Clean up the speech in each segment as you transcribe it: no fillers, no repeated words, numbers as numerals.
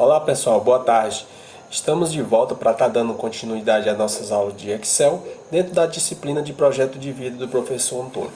Olá pessoal, boa tarde. Estamos de volta para estar dando continuidade às nossas aulas de Excel dentro da disciplina de projeto de vida do professor Antônio.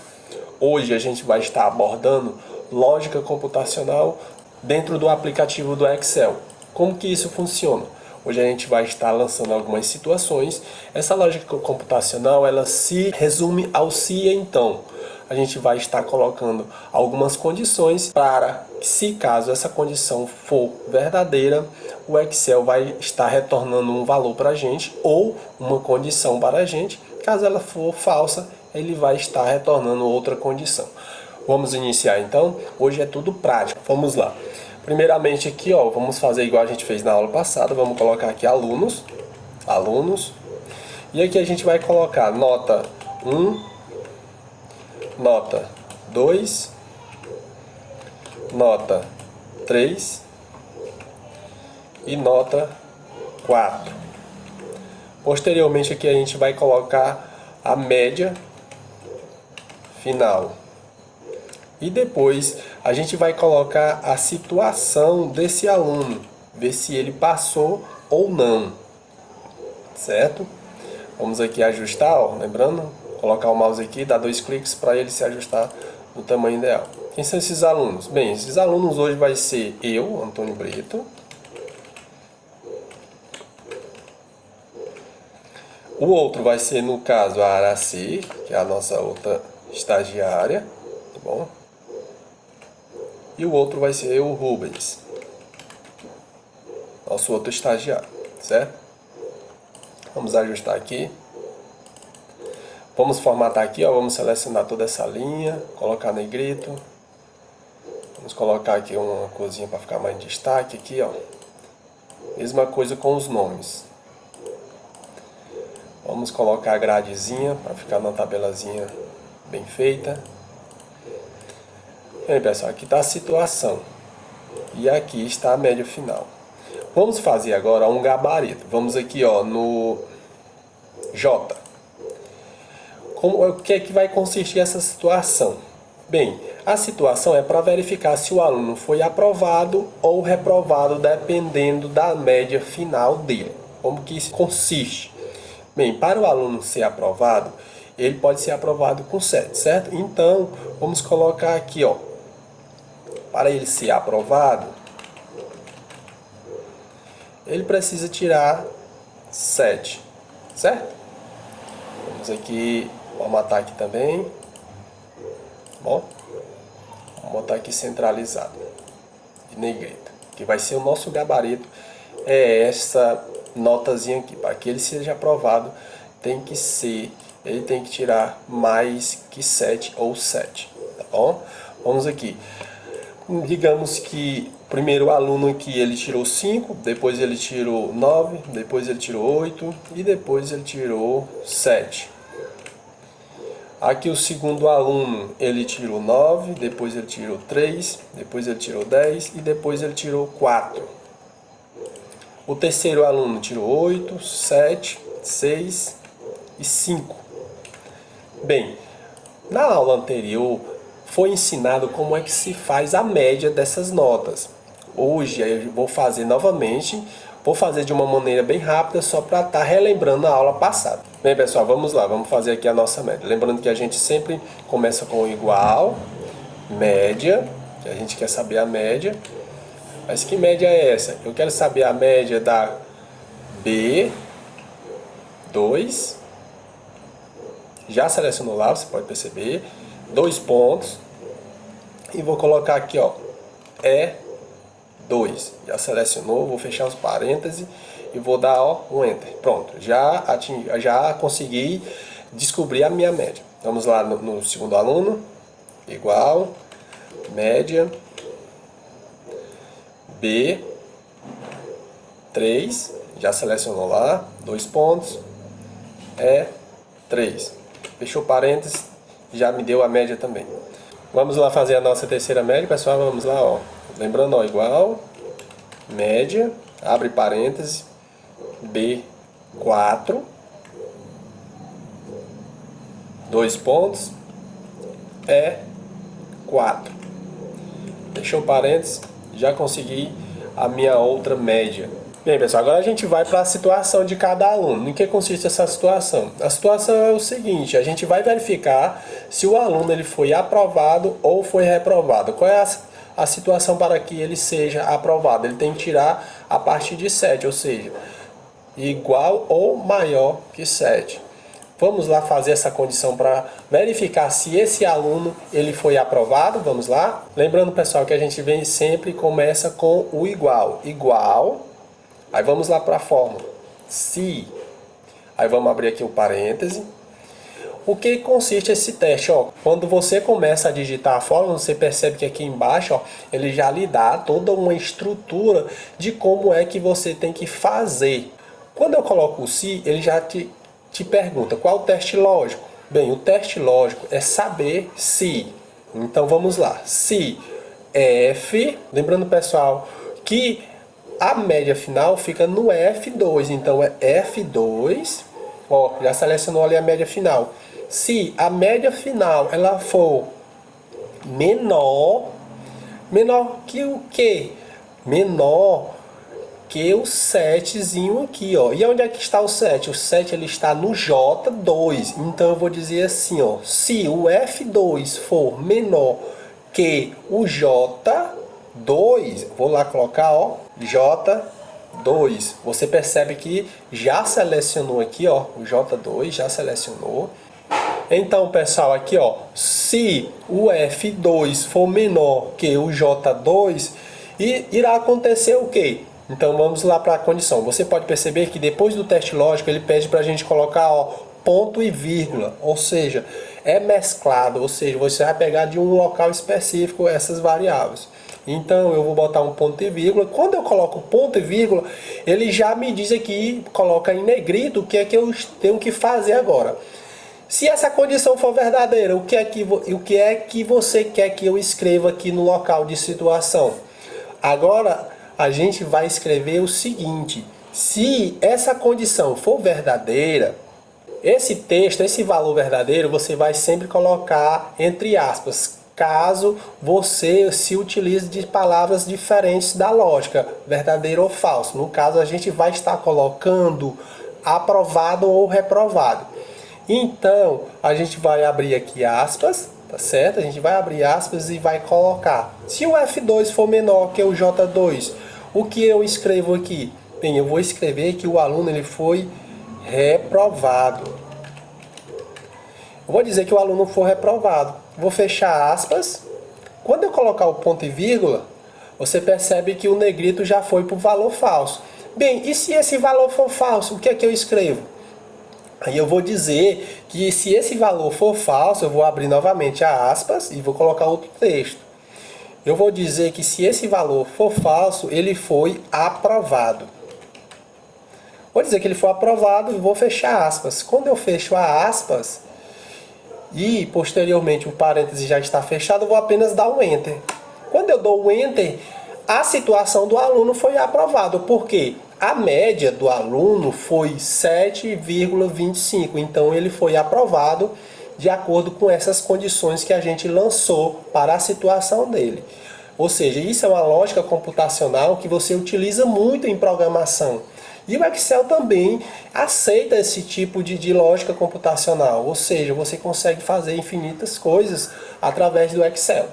Hoje a gente vai estar abordando lógica computacional dentro do aplicativo do Excel. Como que isso funciona? Hoje a gente vai estar lançando algumas situações. Essa lógica computacional ela se resume ao se e então. A gente vai estar colocando algumas condições para que, se caso essa condição for verdadeira, o Excel vai estar retornando um valor para a gente ou uma condição para a gente. Caso ela for falsa, ele vai estar retornando outra condição. Vamos iniciar então. Hoje é tudo prático. Vamos lá. Primeiramente aqui, ó, vamos fazer igual a gente fez na aula passada. Vamos colocar aqui alunos. E aqui a gente vai colocar nota 1, nota 2, nota 3 e nota 4. Posteriormente aqui a gente vai colocar a média final. E depois a gente vai colocar a situação desse aluno, ver se ele passou ou não, certo? Vamos aqui ajustar, ó, lembrando, colocar o mouse aqui, dar 2 cliques para ele se ajustar no tamanho ideal. Quem são esses alunos? Bem, esses alunos hoje vai ser eu, Antônio Brito. O outro vai ser, no caso, a Araci, que é a nossa outra estagiária, tá bom? E o outro vai ser o Rubens, nosso outro estagiário, certo? Vamos ajustar aqui. Vamos formatar aqui, ó, vamos selecionar toda essa linha, colocar negrito. Vamos colocar aqui uma corzinha para ficar mais em destaque aqui, ó. Mesma coisa com os nomes. Vamos colocar a gradezinha para ficar na tabelazinha bem feita. Bem, pessoal, aqui está a situação. E aqui está a média final. Vamos fazer agora um gabarito. Vamos aqui, ó, no J. O que é que vai consistir essa situação? Bem, a situação é para verificar se o aluno foi aprovado ou reprovado, dependendo da média final dele. Como que isso consiste? Bem, para o aluno ser aprovado, ele pode ser aprovado com 7, certo? Então, vamos colocar aqui, ó, para ele ser aprovado, ele precisa tirar 7, certo? Vamos aqui formatar aqui também. Bom, vamos botar aqui centralizado de negrito, que vai ser o nosso gabarito. É essa notazinha aqui. Para que ele seja aprovado, ele tem que tirar mais que 7 ou 7, tá bom? Vamos aqui. Digamos que o primeiro aluno aqui ele tirou 5, depois ele tirou 9, depois ele tirou 8 e depois ele tirou 7. Aqui o segundo aluno, ele tirou 9, depois ele tirou 3, depois ele tirou 10 e depois ele tirou 4. O terceiro aluno tirou 8, 7, 6 e 5. Bem, na aula anterior foi ensinado como é que se faz a média dessas notas. Hoje eu vou fazer novamente. Vou fazer de uma maneira bem rápida, só para estar relembrando a aula passada. Bem, pessoal, vamos lá. Vamos fazer aqui a nossa média. Lembrando que a gente sempre começa com igual, média, que a gente quer saber a média. Mas que média é essa? Eu quero saber a média da B2. Já selecionou lá, você pode perceber. 2 pontos. E vou colocar aqui, ó, E2. Já selecionou, vou fechar os parênteses e vou dar, ó, um Enter. Pronto, já consegui descobrir a minha média. Vamos lá no segundo aluno. Igual, média, B3. Já selecionou lá, 2 pontos, E3. Fechou parênteses, já me deu a média também. Vamos lá fazer a nossa terceira média, pessoal. Vamos lá, ó. Lembrando, ó, igual, média, abre parênteses, B4, 2 pontos, E4. Fechou parênteses, já consegui a minha outra média. Bem, pessoal, agora a gente vai para a situação de cada aluno. Em que consiste essa situação? A situação é o seguinte, a gente vai verificar se o aluno ele foi aprovado ou foi reprovado. Qual é a situação para que ele seja aprovado? Ele tem que tirar a partir de 7, ou seja, igual ou maior que 7. Vamos lá fazer essa condição para verificar se esse aluno ele foi aprovado. Vamos lá? Lembrando, pessoal, que a gente vem sempre começa com o igual. Igual. Aí vamos lá para a fórmula. Se. Aí vamos abrir aqui o parêntese. O que consiste esse teste? Ó, quando você começa a digitar a fórmula, você percebe que aqui embaixo ó, ele já lhe dá toda uma estrutura de como é que você tem que fazer. Quando eu coloco o se, ele já te pergunta qual o teste lógico. Bem, o teste lógico é saber se. Então vamos lá. Se f, lembrando pessoal que a média final fica no F2, então é F2, ó, já selecionou ali a média final. Se a média final ela for menor que o quê? Menor que o 7zinho aqui, ó. E onde é que está o 7? O 7 ele está no J2. Então eu vou dizer assim, ó, se o F2 for menor que o J2, vou lá colocar, ó, J2. Você percebe que já selecionou aqui, ó, o J2 já selecionou. Então, pessoal, aqui, ó, se o F2 for menor que o J2, irá acontecer o quê? Então, vamos lá para a condição. Você pode perceber que depois do teste lógico, ele pede para a gente colocar, ó, ponto e vírgula, ou seja, é mesclado, ou seja, você vai pegar de um local específico essas variáveis. Então eu vou botar um ponto e vírgula. Quando eu coloco ponto e vírgula, ele já me diz aqui, coloca em negrito o que é que eu tenho que fazer agora. Se essa condição for verdadeira, o que é que você quer que eu escreva aqui no local de situação? Agora a gente vai escrever o seguinte: se essa condição for verdadeira, esse texto, esse valor verdadeiro, você vai sempre colocar entre aspas, caso você se utilize de palavras diferentes da lógica, verdadeiro ou falso. No caso, a gente vai estar colocando aprovado ou reprovado. Então, a gente vai abrir aqui aspas, tá certo? A gente vai abrir aspas e vai colocar. Se o F2 for menor que o J2, o que eu escrevo aqui? Bem, eu vou escrever que o aluno ele foi reprovado. Eu vou dizer que o aluno foi reprovado. Vou fechar aspas. Quando eu colocar o ponto e vírgula, você percebe que o negrito já foi para o valor falso. Bem, e se esse valor for falso, o que é que eu escrevo? Aí eu vou dizer que se esse valor for falso, eu vou abrir novamente a aspas e vou colocar outro texto. Eu vou dizer que se esse valor for falso, ele foi aprovado. Vou dizer que ele foi aprovado e vou fechar aspas. Quando eu fecho a aspas e posteriormente o parêntese já está fechado, eu vou apenas dar um Enter. Quando eu dou o Enter, a situação do aluno foi aprovada. Por quê? A média do aluno foi 7,25. Então ele foi aprovado de acordo com essas condições que a gente lançou para a situação dele. Ou seja, isso é uma lógica computacional que você utiliza muito em programação. E o Excel também aceita esse tipo de lógica computacional. Ou seja, você consegue fazer infinitas coisas através do Excel.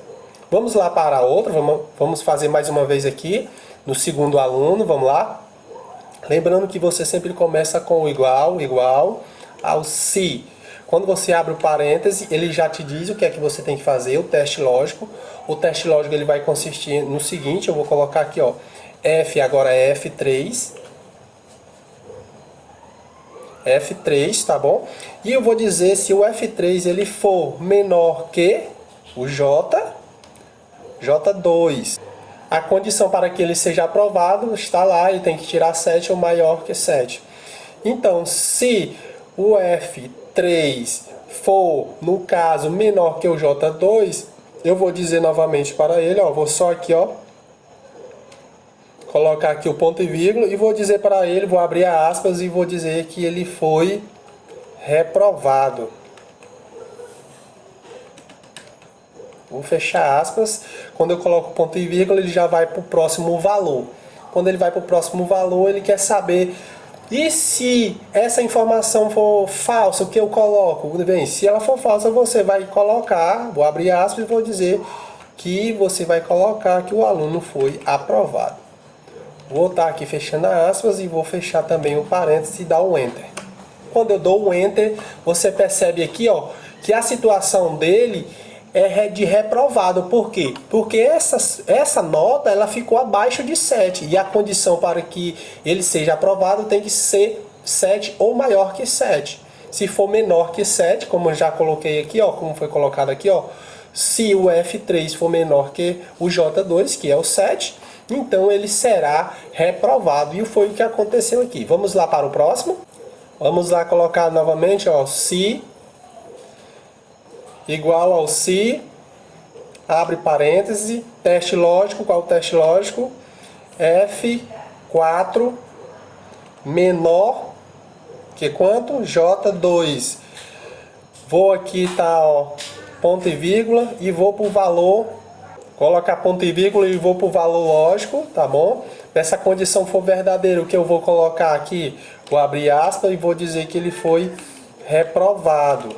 Vamos lá para a outra, vamos fazer mais uma vez aqui, no segundo aluno, vamos lá. Lembrando que você sempre começa com o igual ao se. Quando você abre o parêntese, ele já te diz o que é que você tem que fazer, o teste lógico. O teste lógico ele vai consistir no seguinte, eu vou colocar aqui, ó, F agora é F3. F3, tá bom? E eu vou dizer se o F3 ele for menor que o J2. A condição para que ele seja aprovado está lá, ele tem que tirar 7 ou maior que 7. Então, se o F3 for, no caso, menor que o J2, eu vou dizer novamente para ele, ó, vou só aqui, ó, colocar aqui o ponto e vírgula e vou dizer para ele, vou abrir aspas e vou dizer que ele foi reprovado. Vou fechar aspas. Quando eu coloco ponto e vírgula, ele já vai para o próximo valor. quando ele vai para o próximo valor, ele quer saber, e se essa informação for falsa, o que eu coloco? Bem, se ela for falsa, você vai colocar, vou abrir aspas e vou dizer que você vai colocar que o aluno foi aprovado. Vou estar aqui fechando aspas e vou fechar também o parênteses e dar um Enter. Quando eu dou o Enter, você percebe aqui, ó, que a situação dele é de reprovado. Por quê? Porque essa nota ela ficou abaixo de 7. E a condição para que ele seja aprovado tem que ser 7 ou maior que 7. Se for menor que 7, como eu já coloquei aqui, ó, como foi colocado aqui, ó, se o F3 for menor que o J2, que é o 7, então ele será reprovado. E foi o que aconteceu aqui. Vamos lá para o próximo. Vamos lá colocar novamente, ó, se igual ao se, abre parêntese, teste lógico, qual o teste lógico? F4 menor que quanto? J2. Vou aqui, tá, ó, ponto e vírgula, e vou para o valor, colocar ponto e vírgula e vou para o valor lógico, tá bom? Se essa condição for verdadeira, o que eu vou colocar aqui? Vou abrir aspas e vou dizer que ele foi reprovado.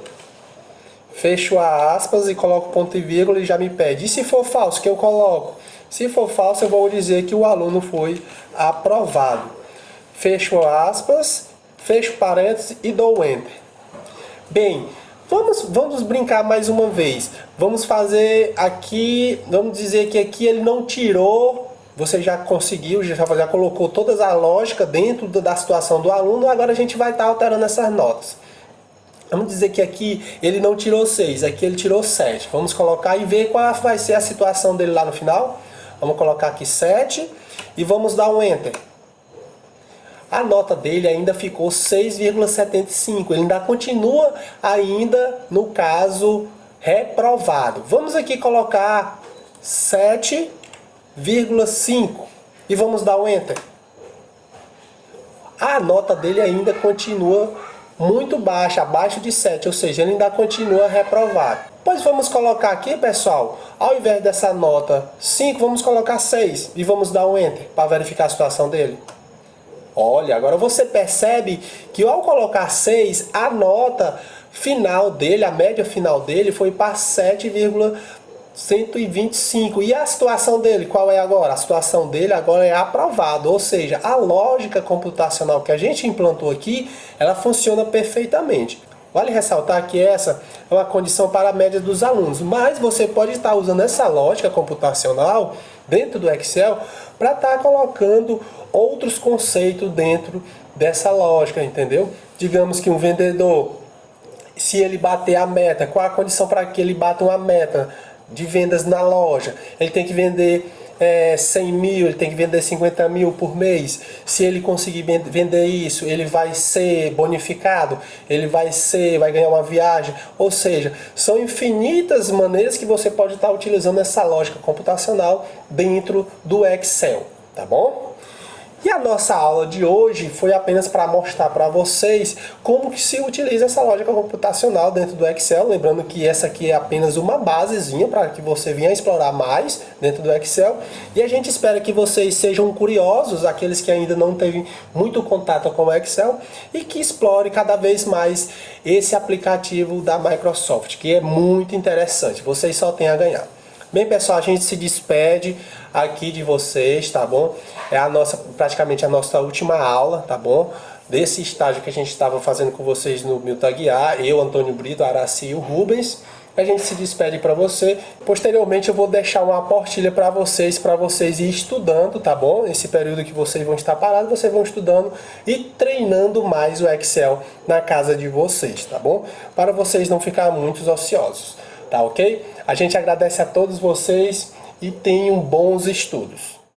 Fecho a aspas e coloco ponto e vírgula e já me pede. E se for falso, o que eu coloco? Se for falso, eu vou dizer que o aluno foi aprovado. Fecho aspas, fecho parênteses e dou Enter. Bem, vamos brincar mais uma vez. Vamos fazer aqui, vamos dizer que aqui ele não tirou, você já conseguiu, já colocou toda a lógica dentro da situação do aluno, agora a gente vai estar alterando essas notas. Vamos dizer que aqui ele não tirou 6, aqui ele tirou 7. Vamos colocar e ver qual vai ser a situação dele lá no final. Vamos colocar aqui 7 e vamos dar um Enter. A nota dele ainda ficou 6,75. Ele ainda continua ainda no caso reprovado. Vamos aqui colocar 7,5 e vamos dar um Enter. A nota dele ainda continua muito baixa, abaixo de 7, ou seja, ele ainda continua reprovado. Pois vamos colocar aqui, pessoal, ao invés dessa nota 5, vamos colocar 6 e vamos dar um Enter para verificar a situação dele. Olha, agora você percebe que ao colocar 6, a nota final dele, a média final dele foi para 7,125. E a situação dele, qual é agora? A situação dele agora é aprovado, ou seja, a lógica computacional que a gente implantou aqui, ela funciona perfeitamente. Vale ressaltar que essa é uma condição para a média dos alunos, mas você pode estar usando essa lógica computacional dentro do Excel para estar colocando outros conceitos dentro dessa lógica, entendeu? Digamos que um vendedor, se ele bater a meta, qual a condição para que ele bata uma meta de vendas na loja? Ele tem que vender 100 mil, ele tem que vender 50 mil por mês. Se ele conseguir vender isso, ele vai ser bonificado, ele vai ganhar uma viagem. Ou seja, são infinitas maneiras que você pode estar utilizando essa lógica computacional dentro do Excel, tá bom? E a nossa aula de hoje foi apenas para mostrar para vocês como que se utiliza essa lógica computacional dentro do Excel. Lembrando que essa aqui é apenas uma basezinha para que você venha explorar mais dentro do Excel. E a gente espera que vocês sejam curiosos, aqueles que ainda não têm muito contato com o Excel, e que explore cada vez mais esse aplicativo da Microsoft, que é muito interessante. Vocês só têm a ganhar. Bem, pessoal, a gente se despede aqui de vocês, tá bom? É praticamente a nossa última aula, tá bom? Desse estágio que a gente estava fazendo com vocês no Miltaguiar, eu, Antônio Brito, Araci e o Rubens. A gente se despede para você. Posteriormente eu vou deixar uma aportilha para vocês ir estudando, tá bom? Nesse período que vocês vão estar parados, vocês vão estudando e treinando mais o Excel na casa de vocês, tá bom? Para vocês não ficarem muito ociosos, tá ok? A gente agradece a todos vocês e tenham bons estudos.